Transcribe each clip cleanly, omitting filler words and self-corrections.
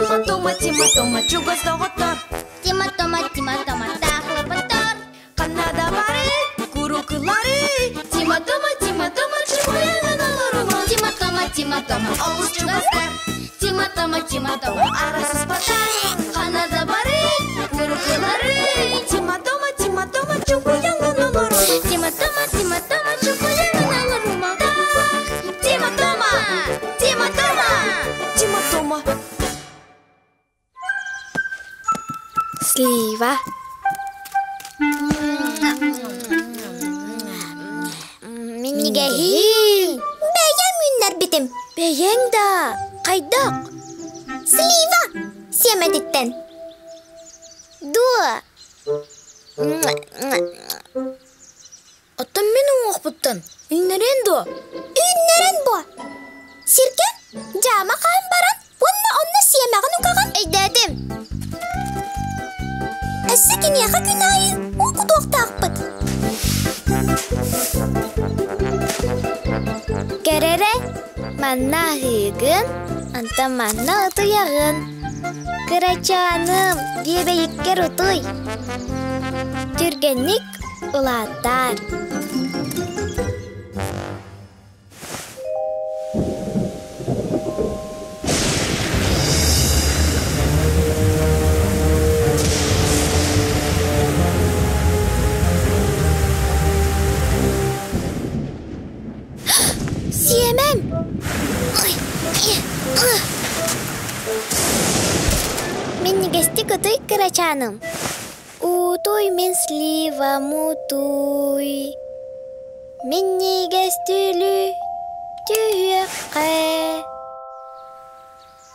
Тима-тома, чугастағыттар. Тима-тома, тақлы бұттар. Қанада бары, күрікілары. Тима-тома, чугаяған алырыма. Тима-тома, Ауыз чугастар. Тима-тома, Арасыз батар. Қанада бары, күрікілары. Тима-тома, чугаяған алырыма. Тима-тома, чукаяған алырыма. Тима-тома. Слива. Миннеге хин. Бәйен мүннер бітім. Бәйен да. Қайдақ. Слива. Семедіктен. Дуа. Аттан менің оқпыттан. Үннерен до. Үннерен бо. Сиркен, жама қайын баран. Онна семеғін ұқаған. Әйдәдім. Әсі кенеға күнайы. Оқыдуақ тақпыт. Керере. Манна хыгын. Анта манна ұтыяғын. Кырачаным. Дебейіккер ұтый. Түргенік ұлаттар. Сиемем. Мен негесті күтій кырачаным. Утой мен слива мутой. Мен негестілі түйеқе.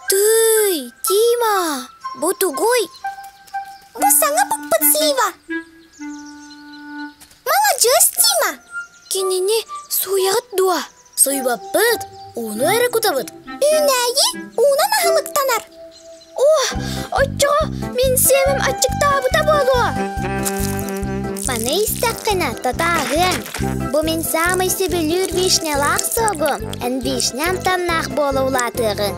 Түй, Тима, бұтугой. Бұл саңа бұқпыт слива. Молодец, Тима. Кенене суяғыт дуа. Сойбаппыт, оны әрі күтабыт. Үнәйі, онан ахымықтанар. Оччоға, мен семім ачықта бұта болуа. Маны истаққына татағын. Бұ мен самый сөбілір вишнелақ соғым. Ән вишням тамнақ болу ұлатығын.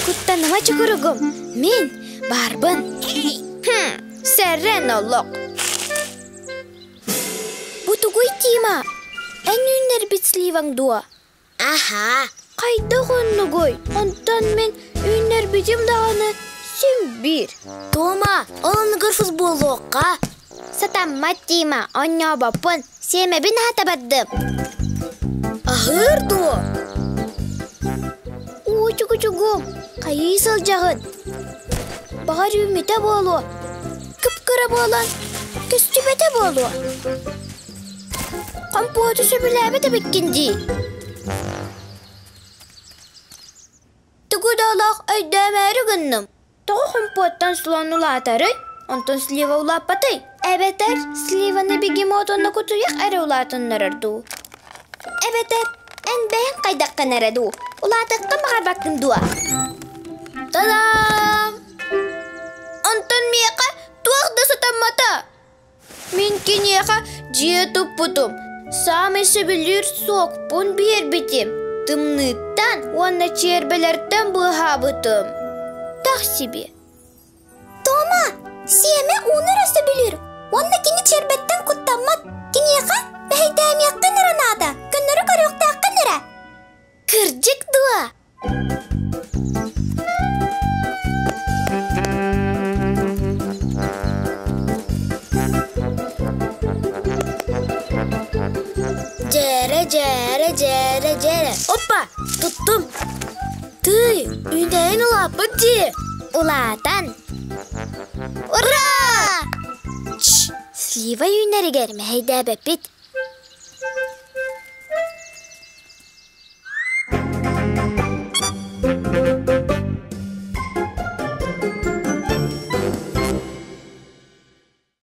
Kuttanawa çukurugum. Min barbın. Serren olluk. Butuguy Tima. En ünler bitslivan dua. Aha. Kayda konnugoy. Ondan men ünler bitim dağını sümbir. Тома, олын гырфыз болуққа. Satammat Tima. Onnya bapın. Semebin hatabaddım. Ahır ду. Çukuçugum. Kayı sılcağın. Bağır ümite bolu. Kıpkıra bolan. Küstübete bolu. Kampuatı söbülebe bekkinci. Tıgıdalak öydemeri gındım. Tağı kampuattan sulanılı atarı. Ondan sliva ulap batay. Ebeter slivanı bir gimotonla kutuyak ere ulatınlar ardu. Ebeter en beğen kaydakkan aradu. Ulatıkka bakar baktım dua. Tadam! Ondan miyaka tuakda satan mata. Minkin yaka ciye tupputum. Sami sebilir sokpun bir bitim. Tımnıttan wana çerbelerden bıhabıtım. Taksibi. Тома, семе оны расы білір. Онна кені чербеттен құттамат. Кені яқа бәйдәм яқын ранада. Күннері көріқті ақын ара. Kırcık dua. Cere. Hoppa, tuttum. Tüy, üneğin ulapıcı. Ulatan. Ura! Slива yünleri gelme heyde bepit.